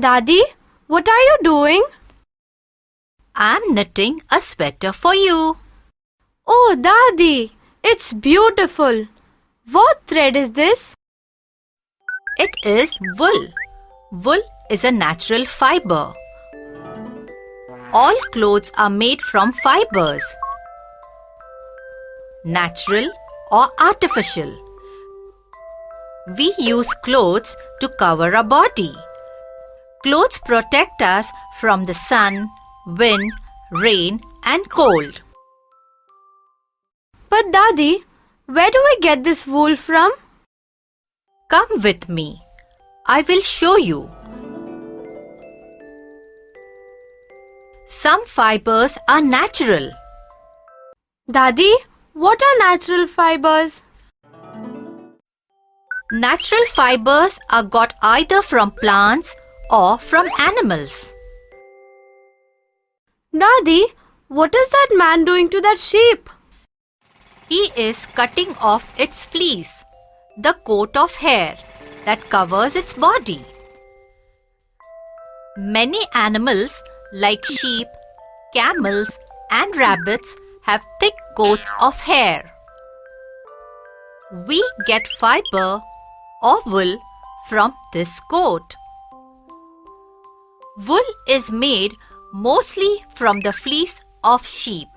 Dadi, what are you doing? I'm knitting a sweater for you. Oh, Dadi, it's beautiful. What thread is this? It is wool. Wool is a natural fiber. All clothes are made from fibers, natural or artificial. We use clothes to cover our body. Clothes protect us from the sun, wind, rain, and cold. But Dadi, where do we get this wool from? Come with me. I will show you. Some fibers are natural. Dadi, what are natural fibers? Natural fibers are got either from plants or from animals. Dadi, what is that man doing to that sheep? He is cutting off its fleece, the coat of hair that covers its body. Many animals like sheep, camels, and rabbits have thick coats of hair. We get fiber or wool from this coat. Wool is made mostly from the fleece of sheep.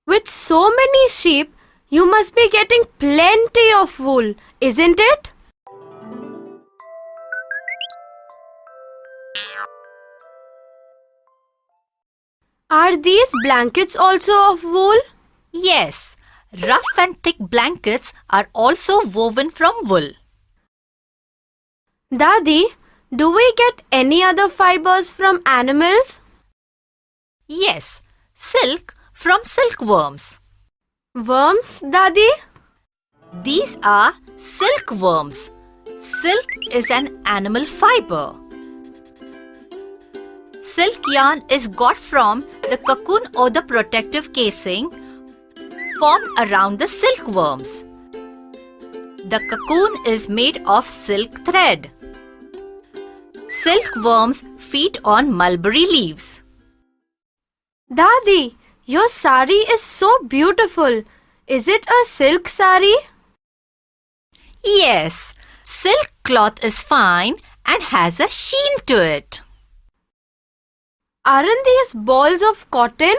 With so many sheep, you must be getting plenty of wool, isn't it? Are these blankets also of wool? Yes, rough and thick blankets are also woven from wool. Dadi, do we get any other fibers from animals? Yes, silk from silkworms. Worms, Dadi? These are silkworms. Silk is an animal fiber. Silk yarn is got from the cocoon or the protective casing formed around the silkworms. The cocoon is made of silk thread. Silkworms feed on mulberry leaves. Dadi, your sari is so beautiful. Is it a silk sari? Yes, silk cloth is fine and has a sheen to it. Aren't these balls of cotton?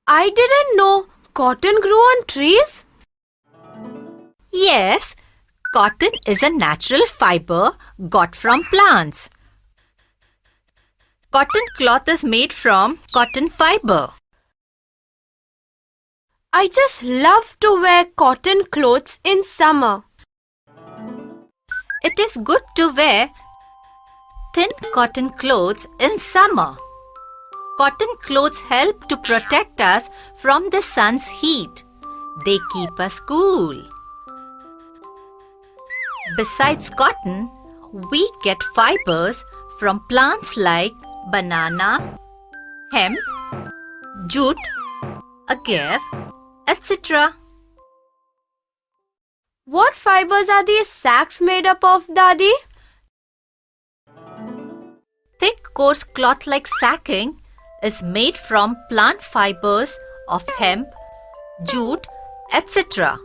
I didn't know cotton grew on trees. Yes, cotton is a natural fiber got from plants. Cotton cloth is made from cotton fiber. I just love to wear cotton clothes in summer. It is good to wear thin cotton clothes in summer. Cotton clothes help to protect us from the sun's heat. They keep us cool. Besides cotton, we get fibers from plants like banana, hemp, jute, agave, etc. What fibers are these sacks made up of, Dadi? Thick coarse cloth like sacking is made from plant fibers of hemp, jute, etc.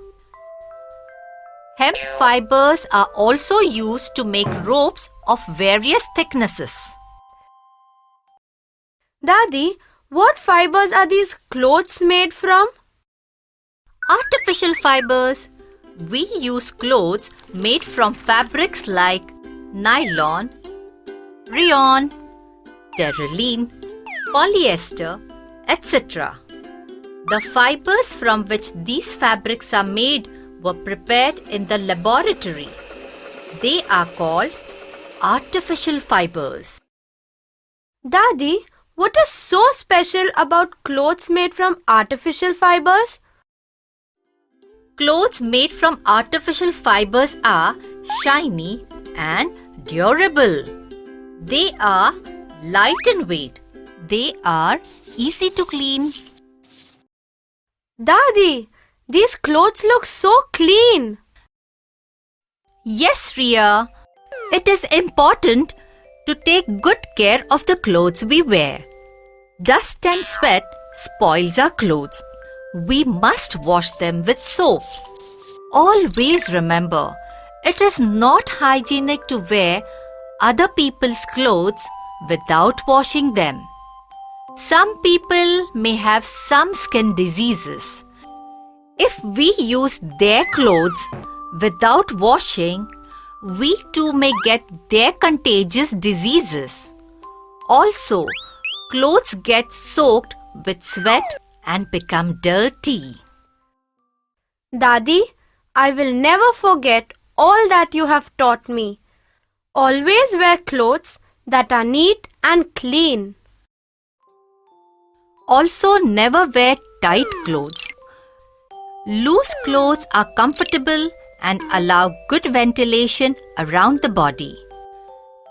Hemp fibers are also used to make ropes of various thicknesses. Dadi, what fibers are these clothes made from? Artificial fibers. We use clothes made from fabrics like nylon, rayon, terylene, polyester, etc. The fibers from which these fabrics are made were prepared in the laboratory. They are called artificial fibers. Dadi, what is so special about clothes made from artificial fibers? Clothes made from artificial fibers are shiny and durable. They are light in weight. They are easy to clean. Dadi, these clothes look so clean. Yes, Riya. It is important to take good care of the clothes we wear. Dust and sweat spoils our clothes. We must wash them with soap. Always remember, it is not hygienic to wear other people's clothes without washing them. Some people may have some skin diseases. If we use their clothes without washing, we too may get their contagious diseases. Also, clothes get soaked with sweat and become dirty. Dadi, I will never forget all that you have taught me. Always wear clothes that are neat and clean. Also, never wear tight clothes. Loose clothes are comfortable and allow good ventilation around the body.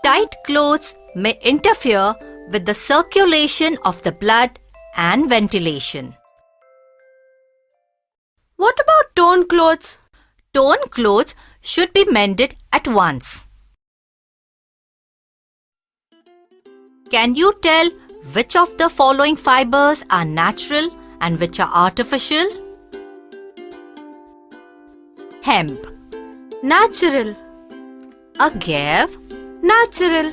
Tight clothes may interfere with the circulation of the blood and ventilation. What about torn clothes? Torn clothes should be mended at once. Can you tell which of the following fibers are natural and which are artificial? Hemp, Natural. agave, Natural.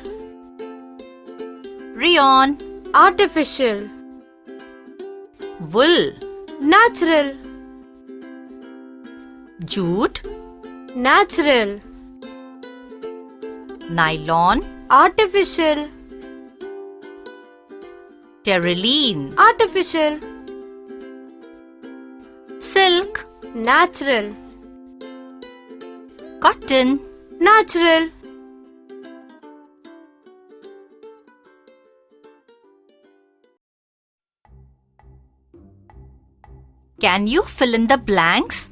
rayon, Artificial. wool, Natural. jute, Natural. nylon, Artificial. terylene, Artificial. silk, Natural. cotton, Natural. Can you fill in the blanks?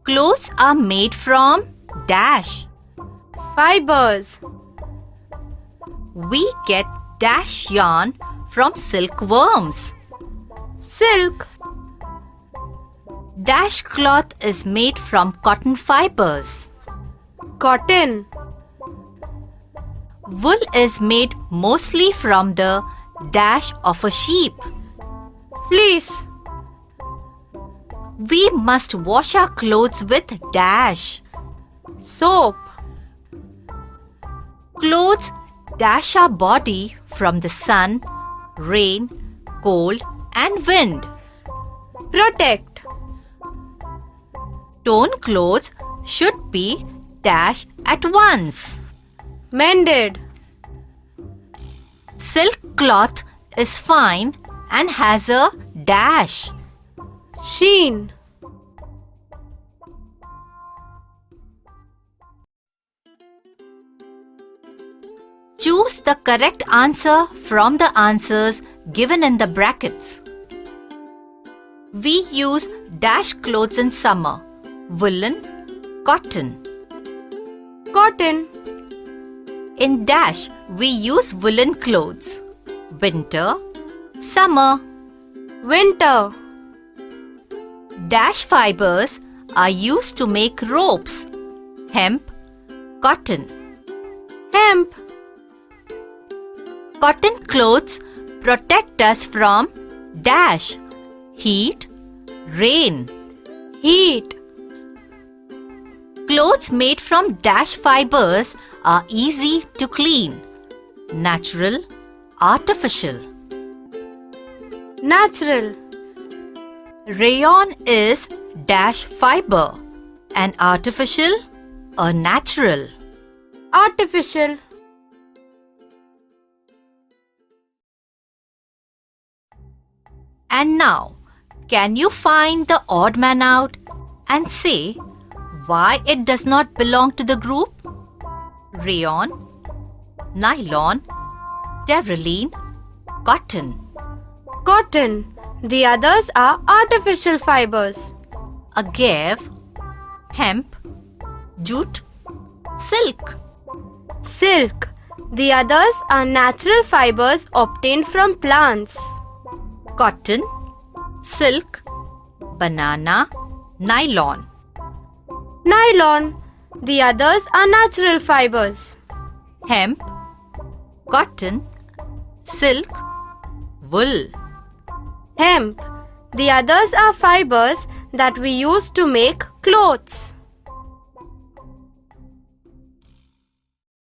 Clothes are made from dash. Fibers. We get dash yarn from silkworms. Silk. Dash cloth is made from cotton fibers. Cotton. Wool is made mostly from the dash of a sheep. Fleece. We must wash our clothes with dash. Soap. Clothes dash our body from the sun, rain, cold, and wind. Protect. Torn clothes should be dashed at once. Mended. Silk cloth is fine and has a dash. Sheen. Choose the correct answer from the answers given in the brackets. We use dash clothes in summer. Woolen, cotton. Cotton. In dash, we use woolen clothes. Winter, summer. Winter. Dash fibers are used to make ropes. Hemp, cotton. Hemp. Cotton clothes protect us from dash, heat, rain. Heat. Clothes made from dash fibers are easy to clean. Natural, artificial. Natural. Rayon is dash fiber and artificial or natural. Artificial. And now, can you find the odd man out and say why it does not belong to the group? Rayon, nylon, terylene, cotton. Cotton. The others are artificial fibers. Agave, hemp, jute, silk. Silk. The others are natural fibers obtained from plants. Cotton, silk, banana, nylon. Nylon. The others are natural fibers. Hemp, cotton, silk, wool. Hemp. The others are fibers that we use to make clothes.